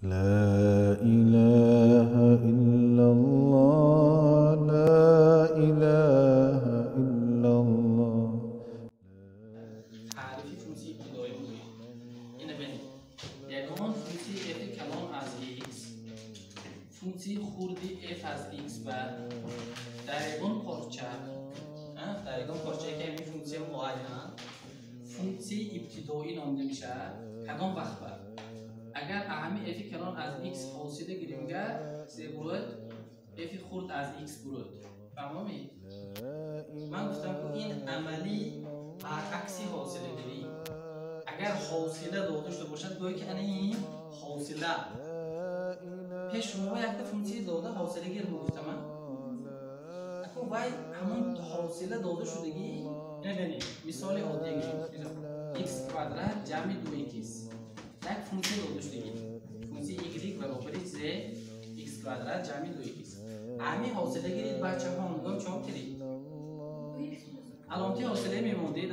لا إله إلا الله لا إله إلا الله. تعریف فونکسی ابتدایی بودیم. اینه ببینید. یعنی اون فونکسی f کلان از x فونکسی خوردی f از x و در اون پارچه که این فونکسی معین فونکسی ابتدایی نامیده میشه. کدام وقت بعد اگر اهمی f کلان از x حاصله گیریم گه سه برود f خورد از x برود. فهمید؟ من گفتم که این عملی عکسی حاصله گیری اگر حاصله داده شده باشد گویی که این حاصله پیش شما یک فونکسی داده حاصله گیر بگفتم من اکو وای همون حاصله داده شدگی ببینید مثال عادی گیریم x کوادرات جمع 2x یک فونکسی داده شدگی فونکسی y برابر z x کوادرات جمع 2x همین حاصله گیرید بچه ها میگم چاپ کرید علامتی حاصله میموندید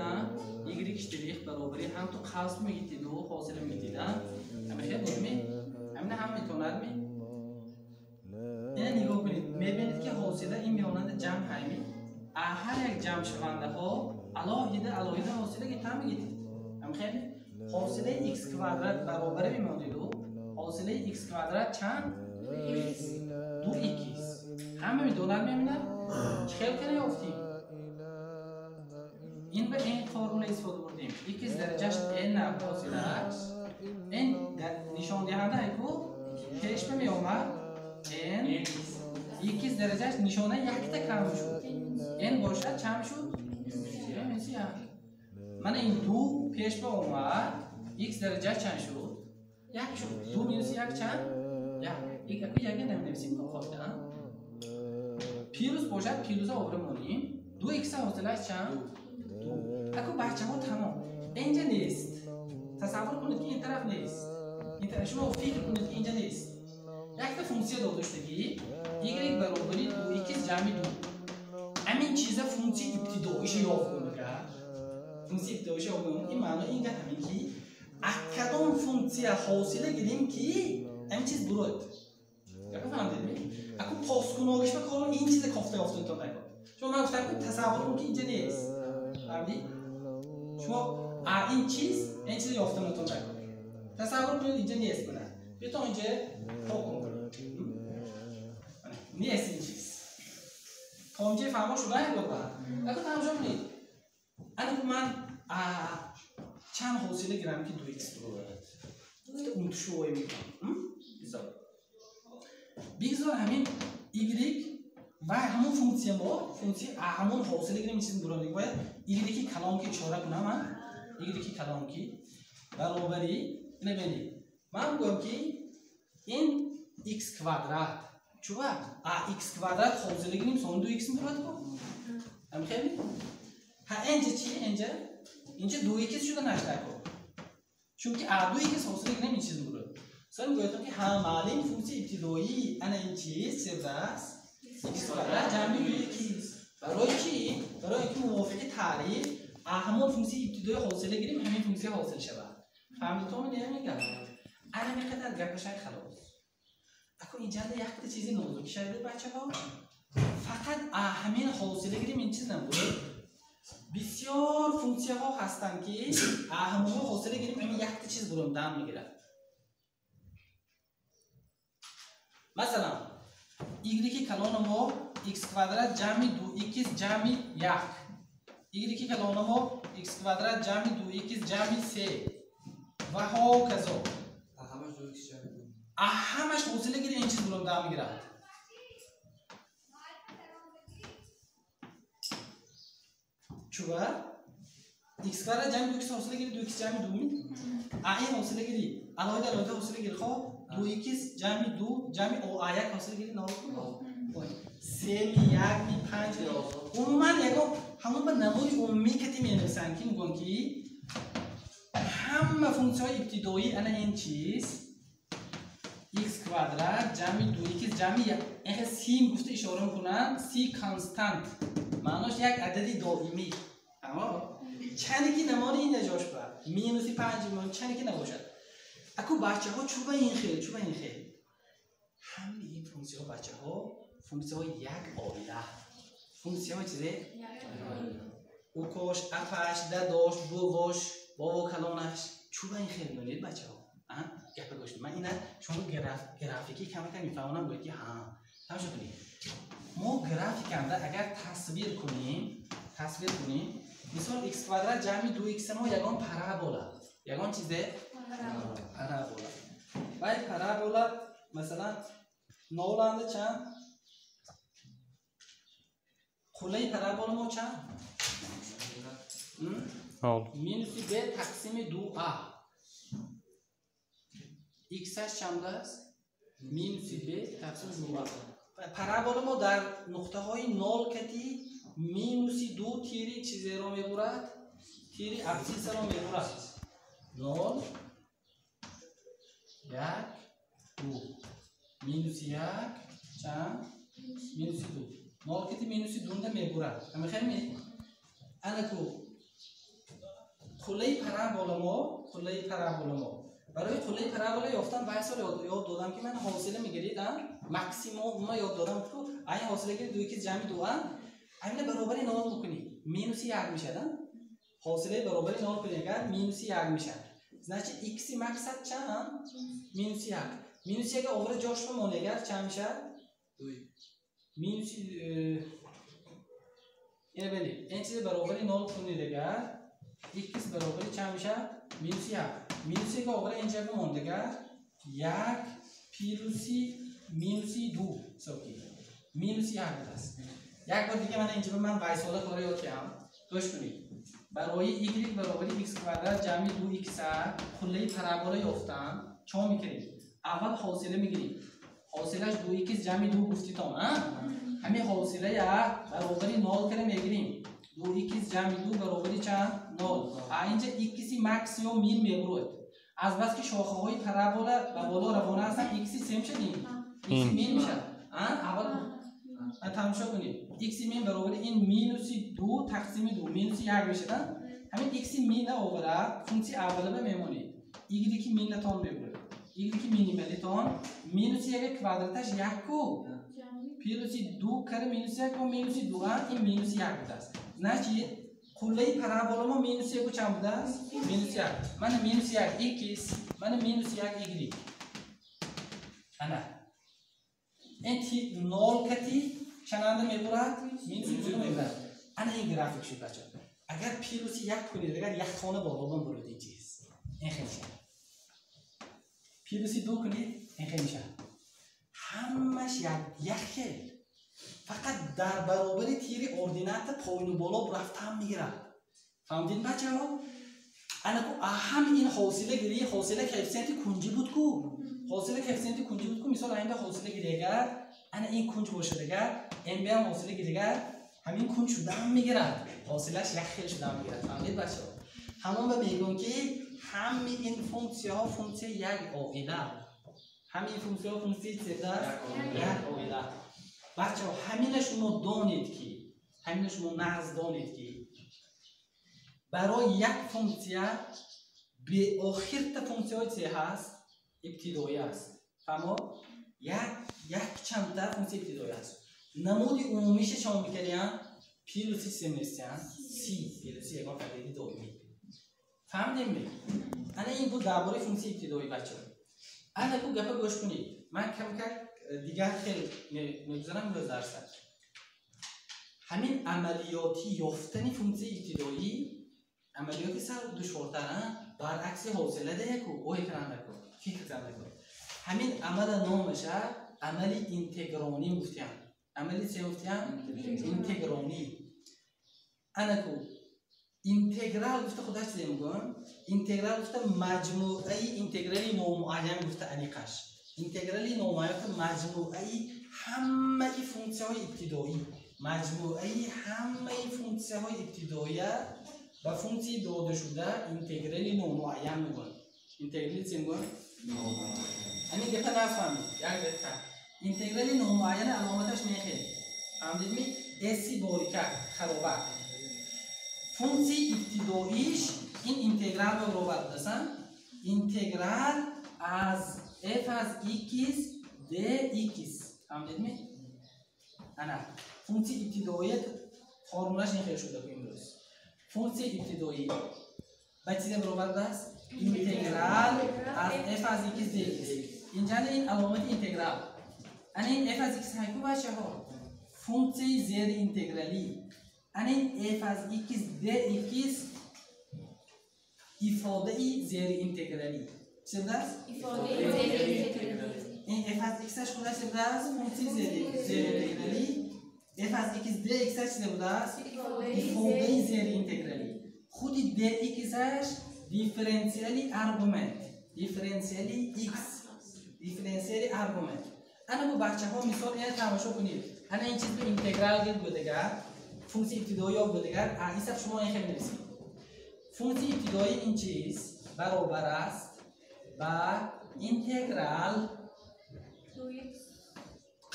y اشتریخ برابری هم تو قسم میگیتید و حاصله میگیتید همه خیلی مهمی همین هم میتوند می این نگاه کنید میبینید که حاصله این میانند جمع همی هر یک جمع شونده ها علاوه حاصله گیتر میگیتید هم خیلی حاصله x کوادرات برابر میموندید و حاصله x کوادرات چند 2x همه میدونن میبینن خیلی کنه یافتیم این به این فرمول استفاده بردیم x درجهش n حاصله است n نشان دهنده ایکو پیش به می آمد n x درجهش نشانه یک تا کم شد n باشد چند شد من این دو پیش به آمد x درجه چند شد یک شد دو مینوس یک چند یک نمی‌نویسیم که خواهده پیروز باشد پیروز ها آوره مانیم 2x حاصله است چند؟ اکو بچه ها تمام اینجا نیست تصور کنید که این طرف نیست این طرف شما فکر کنید که اینجا نیست یک تا فونکسی داده شدگی y برابری 2x جمع 2 همین چیزا فونکسی ابتداییش یافت کنه فونکسی ابتداییش یافت کنه این معنی اینجا همین که اکدام فونکسی حاصله گیریم که همین چیز برود یکو فهمدید اکو پاس کناگش بکنم این چیز کافته یافتون تا نکن شما من گفتم که تصور کن که اینجا نیست فهمیدید شما این چیز یافتون تا نکن تصور کنید اینجا نیست کنه بیتا اینجا حکم کنید نیست این چیز تا اینجا فهمه شده این بود اکو تماشا کنید انا من چند حاصله گیرم که 2x برود اون تو شوی میکنم بگذار همین y و همون فونکسی ما فونکسی همون حاصله گیریم چیز برای باید y کلام که چاره کنم من y کلام که برابری اینه ببینید من میگم که این x کوادرات چوبه x کوادرات حاصله گیریم سون 2x برات کو هم خیلی اینجا چی اینجا 2x شده نشته کو چون که 2x حاصله گیریم این چیز برات سر میگویدم که همالین فونکسی ابتدایی انا این چیز صرف است x کوادرات جمع 2x برای چی؟ برای اینکه موافق تعریف همون فونکسی ابتدایی حاصله گیریم همین فونکسی حاصل شود فهمید تو من نمیگم انا میخواد گپش خلاص اكو اینجا یک چیزی نازک شده بچه‌ها فقط همین حاصله گیریم این چیز نبود بسیار فونکسی ها هستن که همون حاصله گیریم همین یک چیز برام دام میگیره مثلا y کلان ما x کوادرات جمع 2x جمع 1 y کلان ما x کوادرات جمع 2x جمع 3 و ها کذا همش حاصله گیری این چیز برام دام میگیره چوبه x کوادرات جمع 2x حاصله گیری 2x جمع 2 این حاصله گیری علاوه حاصله گیری خب 2x جمع 2 جمع o1 حاصله گیری ناو کنه 3 1 5 عموما همون به نمود عمومی که می‌نویسن که میگن که همه فونکسی‌های ابتدایی انا این چیز x کوادرات جمع 2x جمع اینکه سی گفته اشاره میکنن سی کانستانت معناش یک عددی دائمی اما چندی که نماد این نجاش بر -5 چندی که نباشد اکو بچه ها چوب این خیل همه این فونکسی ها بچه ها فونکسی های یک آیله فونکسی های چیزه؟ او کاش اپش دداش بواش بابا کلانش چوب این خیل میدونید بچه ها گپ گوشت من اینا شما گرافیکی کم میفهمونم گوید که ها تماشا کنید ما گرافیک اندر اگر تصویر کنیم مثال x کوادرات جمع 2x ما یگان پارابولا یگان چیزه پارابولا و پارابولا مثلا نولانده چند خله پارابولا ما چند مینوس b تقسیم 2a x اش چند است مینوس b تقسیم 2a پارابولا ما در نقطه های نول کتی مینوس 2 تیری چیزی رو میبرد تیری ابسیس رو میبرد نول یک دو مینوس یک چند مینوس 2 نول کتی مینوس 2 ده میبرد همه خیلی انکو خله پارابولا ما برای خله پارابولا یافتن بحث رو یاد دادم که من حاصله میگیریدم ماکسیموم ما یاد دادم که این حاصله گیرید 2 که جمع 2 همین برابری نول میکنی مینوس 1 میشه حاصله برابری نول کنی اگر مینوس 1 میشه значит x مقصد چند مینوس 1 مینوس 1 اوور جاش بمونه اگر چند میشه 2 مینوس اینو ببینید این چیز برابری نول کنید اگر x برابری چند میشه مینوس 1 مینوس 1 اوور اینجا بمونه اگر 1 پیروسی مینوس 2 سوکی مینوس 1 است یک بار دیگه من اینجا من وایسالا کار یاد کردم گوش کنید برای y برابر x کوادرات جمع 2x خله پارابولا یافتن چون میکنید اول حاصله میگیرید حاصلش 2x جمع 2 گفتید تا همین حاصله برابر 0 کنه میگیریم 2x جمع 2 برابر چند 0 اینجا x ماکس یا مین میبرد از بس که شاخه های پارابولا و بالا روانه هستن x سیم شدیم x مین میشه اول تماشا کنید x مین برابر این مینوس 2 تقسیم 2 مینوس 1 میشه همین x مین اوورا فونکسی اوله میمونه y که مین تون میبره y که مینیمالی تون مینوس 1 کوادراتش 1 کو پیروس 2 کره مینوس 1 کو مینوس 2 این مینوس 1 بوده است значит خله پارابولا ما مینوس 1 چند بوده است مینوس 1 من مینوس 1 x من مینوس 1 y انا این نول کتی چنانده میبرد مینوس 2 میبرد انا این گرافیک شد بچه اگر پیروس 1 کنید اگر یک خانه بالا برید این چیز این خیلی شد پیروس 2 کنید این خیلی شد همش یک خیل فقط در برابر تیر اردینات پایین و بالا رفتن میگیرد فهمدین بچه ها؟ انا اهم این حاصله گیری حاصله کوفیسینت کنجی بود کو حاصله کوفیسینت کنجی بود کو مثال اینجا حاصله گیری اگر انا این کنج باشه اگر ام بی هم حاصله گیری اگر همین کنج شدن میگیرد حاصلش یک خیل شدن میگیرد فهمید بچه ها؟ همون به میگم که همین این فونکسی ها فونکسی یک آیله همین فونکسی ها فونکسی چه است یک آیله بچه ها همین شما دانید که همین شما نقض دانید که برای یک فونکسی به آخر تا فونکسی های چه هست ابتدایی است فهمو یک چند تا فونکسی ابتدایی است نمود عمومیش شما میکنیم پیروسی سیمستیان سی پیروسی یکان فقیدی دومی فهمدیم می انا این بود درباره فونکسی ابتدایی بچه انا کو گپا گوش کنید من کم دیگر خیلی میگذارم روز درصد همین عملیاتی یافتنی فونکسی ابتدایی عملیاتی سر دشوارتره برعکس حوصله ده کو او اکران نکن فکر نکن همین عمل نامشه عملی اینتگرانی گفتیم عملی چه گفتیم اینتگرانی انا کو اینتگرال گفته خودش چه میگن اینتگرال گفته مجموعه اینتگرالی نامعین گفته انیقش اینتگرالی نامعین مجموعه همه فونکسی های ابتدایی مجموعه همه فونکسی های ابتدایی و فونکسی داده شده اینتگرالی نامعین میگن اینتگرالی چه میگن همین گفته نفهمید یک دقیقه اینتگرالی نامعین علامتش میخه فهمیدید می اسی باریکه خرابه فونکسی ابتداییش این اینتگرال رو برابر دستن اینتگرال از f از x dx فهمیدید؟ انا فونکسی ابتدایی فرمولش این خیلی شده که امروز فونکسی ابتدایی با چیز برابر است اینتگرال از f از x dx اینجا این علامت اینتگرال این f از x هایی که باشه ها فونکسی زیر اینتگرالی این f از x dx ifade زیر اینتگرالی چه بود است؟ این f از x اش خودش بود است فونکسی زیر اینتگرالی f از x dx اش چه بود است؟ ifade زیر اینتگرالی خود dx اش دیفرنسیالی ارگومنت دیفرنسیالی x دیفرنسیالی ارگومنت انا با بچه ها مثال اینه تماشا کنید انا این چیز به اینتگرال گید بودگر فونکسی ابتدایی ها بودگر ایسا شما این خیلی نویسید فونکسی ابتدایی این چیز برابر است با اینتگرال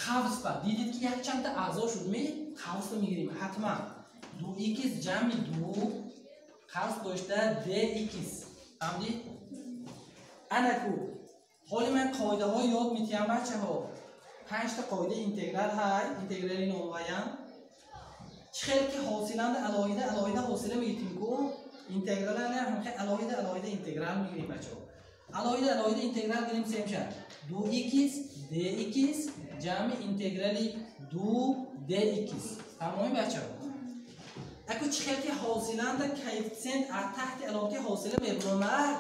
قوس با دیدید که یک چند تا اعضا شد می قوس رو میگیریم حتما 2x جمع 2 قوس داشته dx فهمیدید؟ انا کو حالی من قاعده ها یاد میتیم بچه ها 5 تا قاعده اینتگرال های اینتگرالی نوعیم خیلی که حاصلند علایده حاصله میگیریم کو اینتگرال هم خیلی علایده اینتگرال میگیریم بچه ها علایده اینتگرال گیریم سه میشه 2x dx جمع اینتگرالی 2 dx تمامی بچه ها اگه خیلی که حاصلند کوفیشنت از تحت علامت حاصله میبرند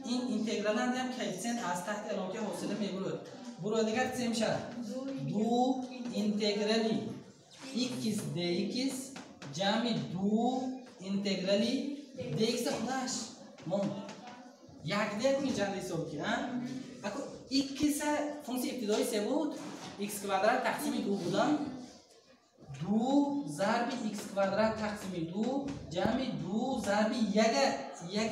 این اینتگرال هم کوفیشنت از تحت علامت حاصله میبرد برو دیگر چه میشه 2 اینتگرالی x dx جمع 2 اینتگرالی dx خودش مون یک دیگه کوی جنبه حساب کنه اگه x فونکسی ابتدایی سه بود x کوادرات تقسیم 2 بودن 2 ضرب x کوادرات تقسیم 2 جمع 2 ضرب یک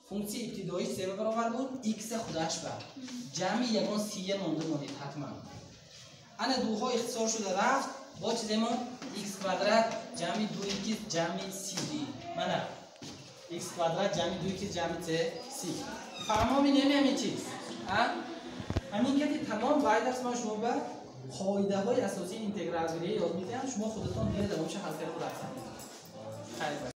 فونکسی ابتدایی سه برابر بود x خودش بر جمع یگان سی مونده مونید حتما انا دوها اختصار شده رفت با چیزی ما x کوادرات جمع 2x جمع سی منه x کوادرات جمع 2x جمع سی فهمامی همین چیز همین که تمام باید درس ما شما به قاعده های اساسی اینتگرال یاد میدن شما خودتون دیگه دوامش حل کردن خیلی